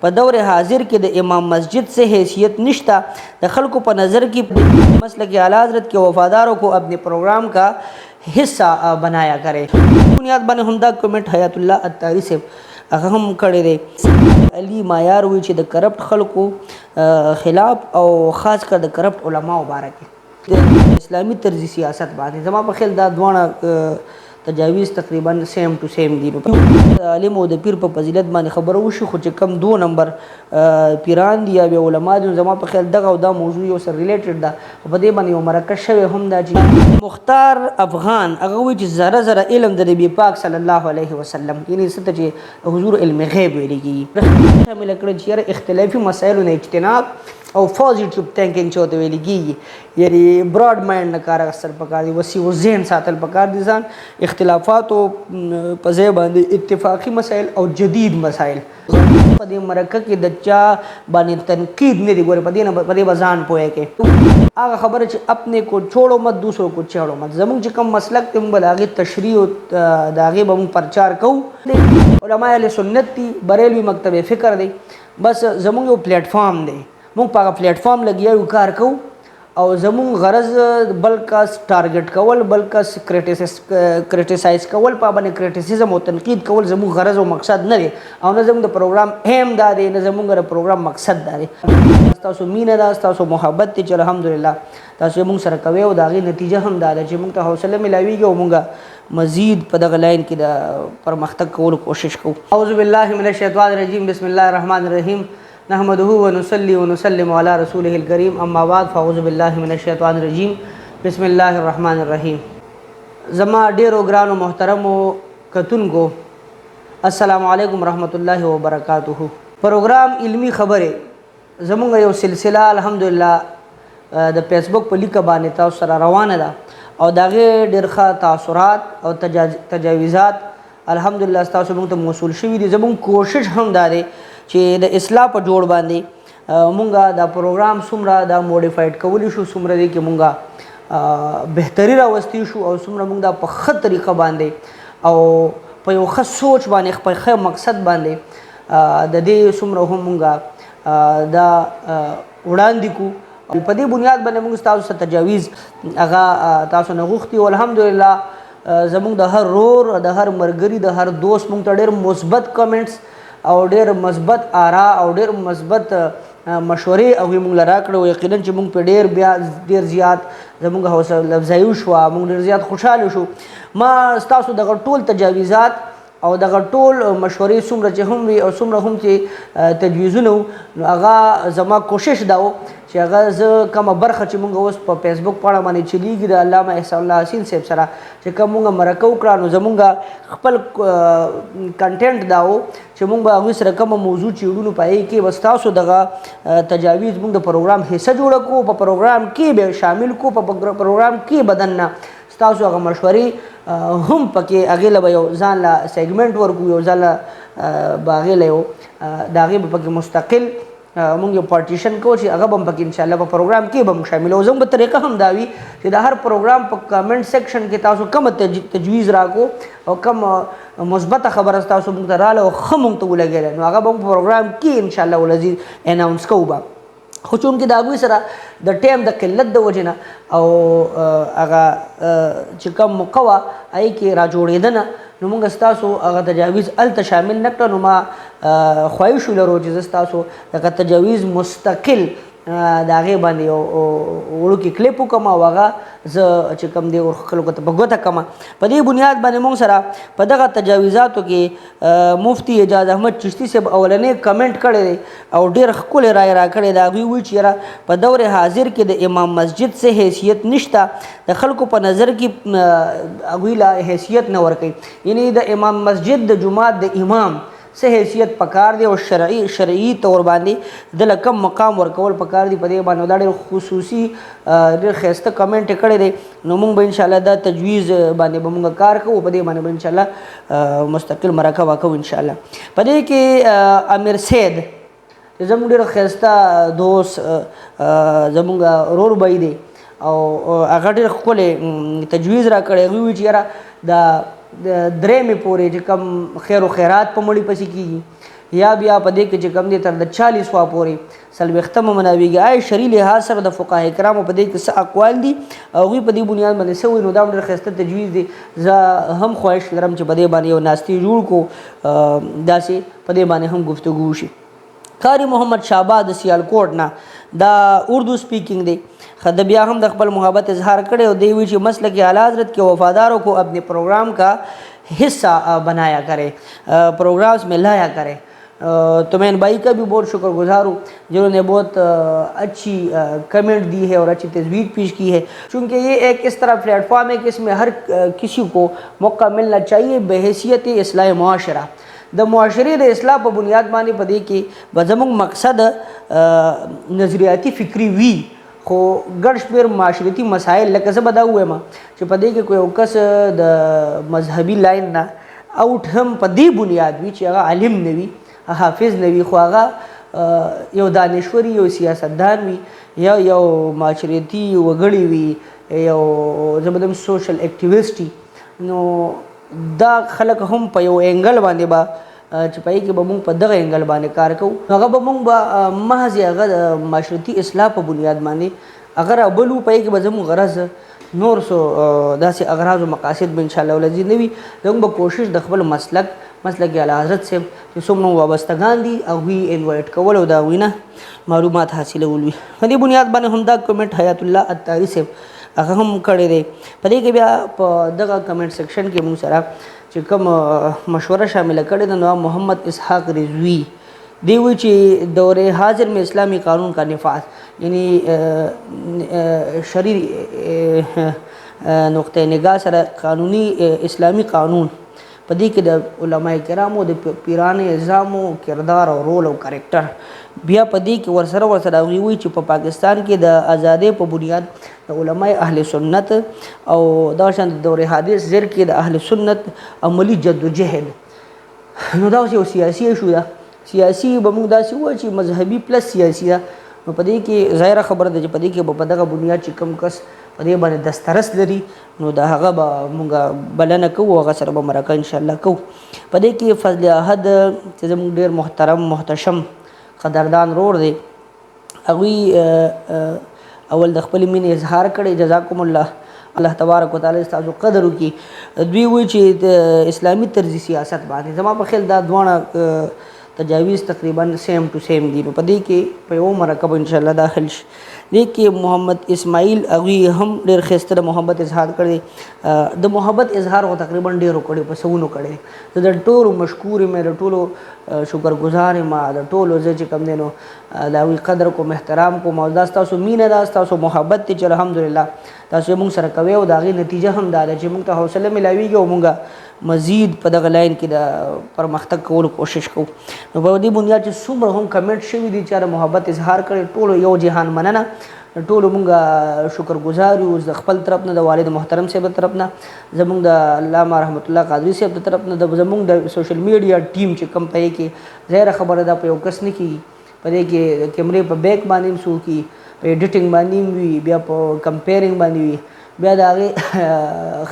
په دور حاضر کې د امام مسجد سے حیثیت نشتا د خلکو په نظر کې مسلک اعلیٰ حضرت کے وفاداروں کو اپنے پروگرام کا حصہ بنایا کرے. بنیاد باندې همدا کمنټ حیات الله عطاری سے هغه هم کړی دی. علی معیار وی چې د کرپټ خلکو خلاف او خاص کر د کرپټ علماو باره کې د اسلامي طرز سیاست باندې زما په خیال دا دواړه تجاویز تقریبا سیم ټو سیم دي. عالم او د پیر په فضیلت باندې خبره وشي خو چې کم 2 نمبر پیران دي یا علما دي زما په خیال دغه او دا موضوع یو سره ریلیټډ ده. په دې باندې یو مرکز شوی هم دا چې مختار افغان هغه وایي چې زره زره علم د نبی پاک صلی الله علیه وسلم یعنی څه چې حضور علم غیب ویل کېږي شامل کړي چې اختلافي مسایلو نه اجتناب او پوزیټیو تھینکینګ چوته ویل کېږي یعنی براډ مایند نه کار اخیستل پکار دي وسیع ذهن ساتل پکار دي ځان اختلافات او په ځای باندې اتفاقی مسایل او جدید مسایل په دې مرکه کې د چا باندې تنقید نه دی ګوره په دې بزان پوهه کې هغه خبره چې اپنے کو چھوڑو مت دوسروں کو چھوڑو مت زمونږ چې کوم مسلک تم بل هغه تشریح او د هغې به مونږ پرچار کوو. علماء اهل سنت دي بریلوي مکتب فکر دی بس زمونږ یو پلیټ فارم دی مونږ په هغه پلیټ فارم لګیا یو کار کوو او زمونږ غرض بل کس ټارګټ کول بل کس کریټیسایز کول په باندې کریټیسیزم او تنقید کول زمونږ غرض او مقصد نه دی او نه زمونږ د پروګرام اهم دا دی نه زمونږ د پروګرام مقصد دا دی. ستاسو مینه ده ستاسو محبت دی چې الحمدلله تاسو مونږ سره کوئ او د هغې نتیجه هم دا ده چې مونږ ته حوصله میلاویږي او مونږ مزید په دغه لاین کې د پرمختګ کولو کوشش کوو. اعوذ بالله من الشیطان الرجیم بسم الله الرحمن الرحیم نحمده ونصلي ونسلم على رسوله الكريم اما بعد فاعوذ بالله من الشیطان الرجیم بسم الله الرحمن الرحیم. زما ډیرو ګرانو محترمو کتونکو السلام علیکم رحمت الله وبرکاته. پروګرام علمی خبره زمونږ یو سلسله الحمدلله د فیسبوک په لیکه باندې تاسو سره روانه ده او د هغې ډېر ښه تاثرات او تجاویزات الحمدلله ستاسو موږ ته موصول شوي دي. زمونږ کوشش هم دا دی چې د اصلاح په جوړ باندې مونږه دا پروګرام څومره دا موډیفاید کولی شو څومره دی کې مونږه بهتري راوستی شو او څومره مونږ دا په ښه طریقه باندې او په یو ښه سوچ باندې په ښه مقصد باندې د دې څومره هم مونږه دا وړاندې کو په دې بنیاد باندې مونږ تاسو ته تجاویز هغه تاسو نه غوښتي او الحمدلله زمونږ د هر رور د هر مرګري د هر دوست مونږ ته ډېر مثبت کمنټس او ډېر مثبت آرا او ډېر مثبت مشورې هغوی موږ له راکړه او یقینا چې موږ پې ډېر زیات زموږ حوصله افزایي وشوه موږ ډېر زیات خوشحاله شو. ما ستاسو دغه ټول تجاویزات او دغه ټول مشورې څومره چې هم وي او څومره هم چې تجویزونه وو نو هغه زما کوشش دا و چې هغه زه کومه برخه چې مونږ اوس په فیسبوک پاڼه باندې چلیږي د علامه احسان الله حسین صاحب سره چې کوم مونږ مرکه وکړه نو زمونږ خپل کنټینټ دا و چې مونږ به هغوی سره کومه موضوع چیړو نو په هغې کې به ستاسو دغه تجاویز مونږ د پروګرام حصه جوړه کړو په پروګرام کې به شامل کړو په پروګرام کې بدن نه ستاسو هغه مشورې هم پکې هغې له به یو ځان له سیګمنټ ورکړو یو ځان له به هغې له یو د هغې به پکې مستقل مونږ یو پارټیشن کوو چې هغه به هم پکې انشاءالله په پروګرام کې به موږ شاملو. زموږ به طریقه هم دا وي چې د هر پروګرام په کمنټ سیکشن کې تاسو کومه تجویز راکړو او کوم مثبته خبره تاسو موږ ته راله او ښه موږ ته ولګېده نو هغه به موږ په پروګرام کې انشاءالله ولذي اناونس کوو به خو چونکې د هغوی سره د ټایم د قلت د وجې نه او هغه چې کوم موقع وه هغې کې راجوړېدنه نو موږ ستاسو هغه تجاویز هلته شامل نه کړه نو ما خواهش ولرو چې زه ستاسو دغه تجاویز مستقل د هغې باندې یو وړوکي کلیپ وکړم او هغه زه چې کوم دی خلکو ته په ګوته کړم. په دې بنیاد باندې موږ سره په دغه تجاویزاتو کې مفتی اعجاز احمد چشتي صاحب اولنی کمنټ کړی دی او ډېر ښکلی رایې راکړی دی. هغوی وایي چې یاره په دور حاضر کې د امام مسجد سے حیثیت نشته د خلکو په نظر کې هغوی له حیثیت نه ورکوي یعنی د امام مسجد د جومات د امام څه حیثیت پکار دی او شرعي طور باندې د له کم مقام ورکول پکار دی. په دې باندې دا ډېر خصوصي ډېر ښایسته کمنټ یې کړی دی نو موږ به انشاءالله دا تجویز باندې به موږ کار کوو په دې باندې به انشاءالله مستقل مرکه واکوو انشاءالله. په دې کې امیر سید چې زموږ ډېر ښایسته دوست زموږ ورور بی دی او هغه ډېر ښکلی تجویز راکړی. هغوی وایي چې یاره د درېمې پورې چې کوم خیر و خیرات په مړي پسې کېږي یا بیا په دې کې چې کوم دی تر د 40 وا پورې څلوېښتمه مناویږي آی شرعي لحاظ سره د فقها کرامو په دې کې څه اقوال دي او هغوی په دې بنیاد باندې څه وایي نو دا هم ډېر ښایسته تجویز دی. زه هم خواهش لرم چې په دې باندې یو ناستې جوړ کړو داسې په دې باندې هم گفتگو وشي. قاری محمد شهباز د سیالکوټ نه دا اردو سپیکنگ دی خد بیا هم د خپل محبت اظهار کړي او دی وی چې مسلک اعلی حضرت کے وفاداروں کو اپنے پروگرام کا حصہ بنایا کرے پروگرامز میں لایا کرے. تو میں ان بھائی کا بھی بہت شکر گزار ہوں جنہوں نے بہت اچھی کمنٹ دی ہے اور اچھی تجویز پیش کی ہے چونکہ یہ ایک اس طرح پلیٹ فارم ہے کہ اس میں ہر کسی کو موقع ملنا چاہیے بحیثیت اصلاح معاشرہ د معاشرې د اصلاح په بنیاد باندې په دې کې به زموږ مقصد نظریاتي فکري وي خو ګڼ شمېر معاشرتي مسایل لکه زه به دا ووایم چې په دې کې کوئی یو کس د مذهبي لاین نه اوټ هم په دې بنیاد وي چې هغه عالم نه وي حافظ نه وي خو هغه یو دانشوري یو سیاستدان وي یا یو معاشرتي وګړی وي یو زه به وایم سوشل اکټیویسټ نو دا خلک هم په یو انګل باندې به چې پای کې به مونږ په دغه انګل باندې کار کوو هغه به مونږ به محض هغه معاشرتي اصلاح په بنیاد باندې اگر بلو پای کې به زموږ غرض نور سو داسې اغراض او مقاصد به انشاءالله ولذي نه وي زموږ به کوشش د خپل مسلک اعلی حضرت صاحب چې څومره وابستګان دي هغوی انوایټ کول او د هغوی نه معلومات حاصلول وي. په دې بنیاد باندې همدا کمنټ حیات الله اتاري صاحب هغه هم کړی دی. په دې کې بیا په دغه کمنټ سیکشن کې موږ سره چې کوم مشوره شامله کړې ده نو محمد اسحاق رضوي دی وی چې دور حاضر میں اسلامی قانون کا نفاذ یعنی شرعی نقطۂ نگاہ سره قانوني اسلامی قانون په دې کې د علماء کرامو د پیرانو نظامو کردار او رول او کریکټر بیا په دې کې ورسره هغوی وایي چې په پاکستان کې د ازادۍ په بنیاد د علماء اهل سنت او دا شان د دور حادث زر کې د اهل سنت عملی جدوجهد نو دا یو سیاسي ایشو ده سیاسي به موږ داسې ووایو چې مذهبي پلس سیاسي ده نو په دې کې ظاهره خبره ده چې په دې کې به په دغه بنیاد چې کوم کس په دې باندې دسترس لري نو د هغه به موږ بلنه کوو هغه سره به مرکه انشاءالله کوو. په دې کې فضل احد چې زموږ ډېر محترم محتشم قدردان رور دی هغوی اول د خپلې مینې اظهار کړی جزاکم الله تبارک وتعالی ستاسو قدر وکړي. دوی وایي چې د اسلامي طرزي سیاست باندې زما په خیال دا دواړه تجاویز تقریبا سیم ټو سیم دي نو په دې کې په یو مرکب انشاءالله داخل شي. دې کې محمد اسماعیل هغوی هم ډېر ښایسته د محبت اظهار کړی د محبت اظهار خو تقریبا ډېرو کړی په سونو کړی زه د ټولو مشکور یم د ټولو شکرګزار یم د ټولو زه چې کوم دی نو د هغوی قدر کوم احترام کوم او دا ستاسو مینه ده ستاسو محبت دی چې الحمدلله تاسو موږ سره کوئ او د هغې نتیجه هم دا ده چې موږ ته حوصله میلاویږي او موږ مزید په دغه لاین کې د پرمختګ کولو کوشش کوو. نو په دې بنیاد چې څومره هم کمنټ شوي دي چې د محبت اظهار کړی ټولو یو جهان مننه ټولو مونږ شکرګزار یو د خپل طرف نه د والد محترم صاحب طرف نه زمونږ د علامه رحمت الله قادري صاحب د طرف نه زمونږ د سوشل میډیا ټیم چې کم پې کې ظاهره خبره ده په یو کس نه کېږي په دې کې کیمرې په بیک باندې هم څوک په ایډیټینګ باندې هم وي بیا په کمپیرینګ باندې وي بیا د هغې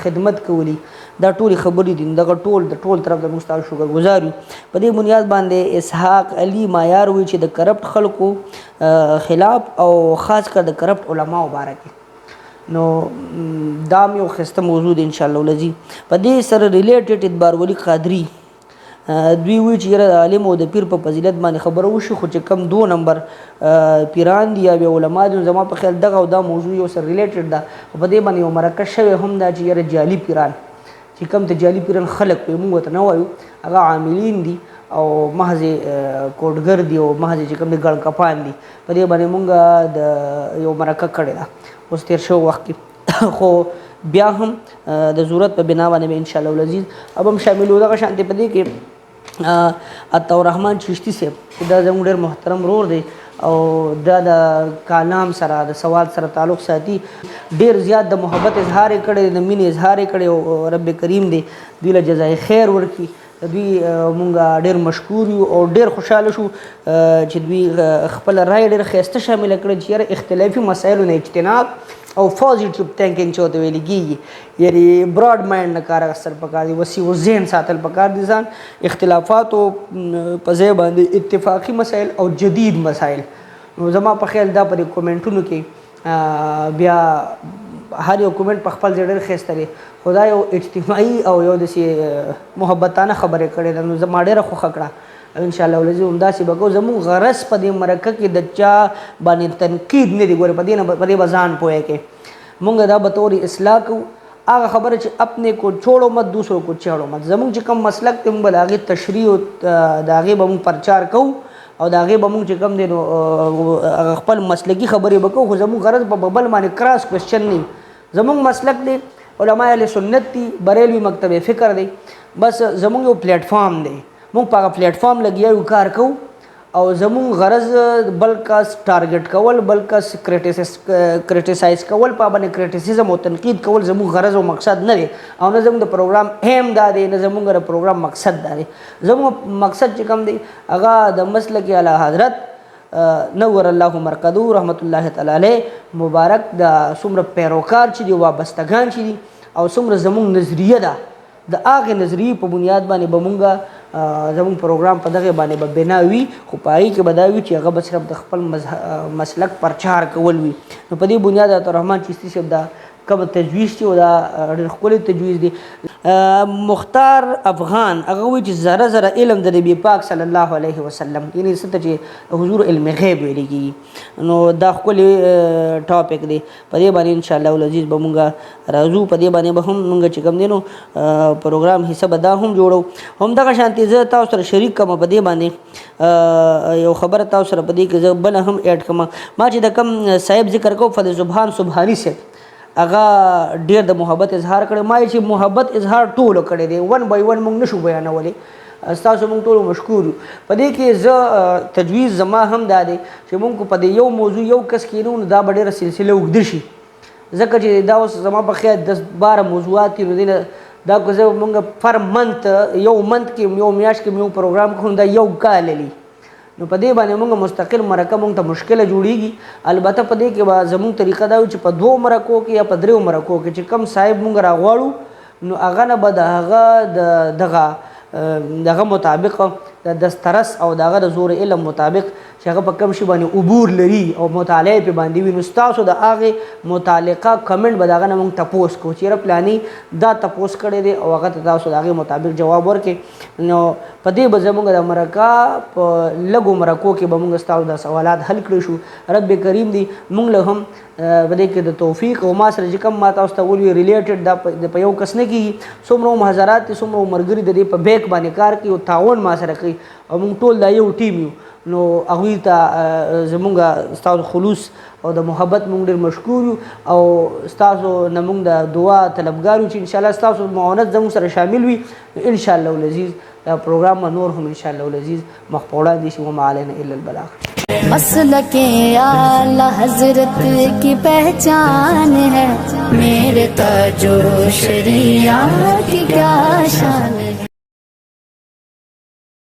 خدمت کولی دا ټولې خبرې دي دغه د ټول طرف د موږ ستاسو شکرګزار یو. په دې بنیاد باندې اسحاق علي مایار وایي چې د کرپټ خلکو خلاف او خاص کر د کرپټ علماو باره کې نو دا هم یو ښایسته موضوع دی انشاءالله ولذي. په دې سره ریلیټډ ادبار ولی قادري دوی وایي چې یاره د عالم او د پیر په فضیلت باندې خبره وشي خو چې کم 2 نمبر پیران دي یا بیا علما دي زما په خیال دغه او دا موضوع یو سره ریلیټډ ده په دې باندې یو مرکه شوی هم ده چې یاره جعلي پیران چې کوم ته جعلي پیران خلک وي موږ ورته نه وایو هغه عاملین دي او محض کوډګر دي او محض چې کوم دي ګړ کپان دي په دې باندې موږ د یو مرکه کړې ده اوس تېر شوی وخت کې خو بیا هم د ضرورت په بنا باندې انشاءالله العزیز اب هم شامل دغه شانتې په دې کې عطاءالرحمن چشتي صاحب چې دا زموږ ډېر محترم رور دی او دا د کلام سره د سوال سره تعلق ساتي ډېر زیات د محبت اظهار یې کړی د مینې اظهار یې کړی او رب کریم دی دوی له جزای خیر ورکړي دوی مونږ ډېر مشکور یو او ډېر خوشحاله شو چې دوی خپل رای ډېر ښایسته شامله کړه چې یاره اختلافي مسایلو نه اجتناب او پازیټیو تھینکینګ چې ورته ویل کېږي یعنې براډ مایند نه کار اخیستل پکار دي وسیع ذهن ساتل پکار دي ځان اختلافاتو په ځای باندې اتفاقي مسایل او جدید مسایل نو زما په خیال دا په دې کومنټونو کې بیا هر یو کومنټ په خپل ځای ډېر ښایسته دی خو دا یو اجتماعي او یو داسې محبتانه خبرې کړې ده نو زما ډېره خوښه کړه انشاءالله ولزي همداسې به کوو زموږ غرض په دې مرکه کې د چا باندې تنقید نه دی ګورې په دې به ځان پوهی کې مونږ دا به طور اصلاح کوو هغه خبره چې اپنے کو چھوڑو مت دوسروں کو چاړو مت زموږ چې کوم مسلک دی موږ به د هغې تشریح او د هغې به موږ پرچار کوو او د هغې به موږ چې کوم دی نو هغه خپل مسلکي خبرې به کوو خو زموږ غرض په بل باندې کراس کوېسچن نه زموږ مسلک دی علماء اهل سنت دي بریلوي مکتب فکر دی بس زموږ یو پلیټ فارم دی موږ په هغه پلیټ فارم لګیا یو کار کوو او زموږ غرض بل کس ټارګټ کول بل کس کریټیسایز کول په باندې کریټیسیزم او تنقید کول زموږ غرض او مقصد نه دی او نه زموږ د پروګرام اهم دا دی نه زموږ د پروګرام مقصد دا دی زموږ مقصد چې کوم دی هغه د مسلک اعلی حضرت نور الله مرقدو رحمت الله تعالی علیه مبارک د څومره پیروکار چې دي وابستګان چې دي او څومره زموږ نظریه ده د هغې نظریې په بنیاد باندې به مونږ زموږ پروګرام په دغې باندې به بنا وي خو په هغې کې به دا وي چې هغه به صرف د خپل مسلک پرچار کول وي نو په دې بنیاد عطارحمان چشتي صاحب دا کوم تجویز چې دا ډېر ښکلی تجویز دی مختار افغان هغه وایي چې ذره ذره علم د نبي پاک صلی الله علیه وسلم یعنې څه ته چې حضور علم غیب ویلی کېږي نو دا ښکلی ټاپک دی په دې باندې انشاءالله العزیز به مونږ راځو په دې باندې به هم مونږ چې کوم دی نو پروګرام حصه به دا هم جوړو همدغه شانتې زه تاسو سره شریک کړم په دې باندې یو خبره تاسو سره په دې کې زه بله هم ایډ کړم ما چې د کوم صاحب ذکر کوم فضل سبحان سبحاني صاحب هغه ډېر د محبت اظهار کړی ما چې محبت اظهار ټولو کړی دی ون بای ون موږ نشو بیانولی ستاسو موږ ټولو مشکور یو په دې کې زه تجویز زما هم دا دی چې موږ په دې یو موضوع یو کس کینو نو دا به ډېره سلسله اوږده شي ځکه چې دا اوس زما په خیال 10-12 موضوعات دي نو دې دا که زه موږ پر منت یو منت کې یو میاشت کې یو پروګرام کوو دا یو کال لی نو په دې باندې موږ مستقل مرکه موږ ته مشکله جوړیږي البته په دې کې به زموږ طریقه دا وي چې په 2 مرکو کې یا په 3 مرکو کې چې کم صاحب موږ راغواړو نو هغه نه به د هغه دغه مطابق د دسترس او دغه د زور علم مطابق چې هغه په کم شي باندې عبور لري او مطالعه په باندې وي نو ستاسو د هغې متعلقه کمنټ به د هغه نه موږ تپوس کوو چې یاره پلاني دا تپوس کړی دی او هغه ته تاسو د هغې مطابق جواب ورکړئ نو په دې به زموږ د مرکه په لږو مرکو کې به موږ ستاسو د سوالات حل کړی شو رب کریم دی موږ له هم په دې کې د توفیق او ما سره چې کوم ما تاسو ته ویلي ریلیټډ دا په یو کس نه کېږي څومره حضرات دي څومره ملګري د دې په بیک باندې کار کوي او تعاون ما سره کوي او موږ ټول دا یو ټیم یو نو هغوی ته زموږ ستاسو خلوص او د محبت موږ ډېر مشکور یو او ستاسو نه موږ د دعا طلبګار یو چې انشاءالله ستاسو معاونت زموږ سره شامل وي انشاءالله العزیز دا پروګرام به نور هم انشاءالله العزیز مخ په وړاندې شي وما علینا الا البلاغ मसलक आला हजरत की पहचान है मेरे ताजो शरिया की क्या शान है।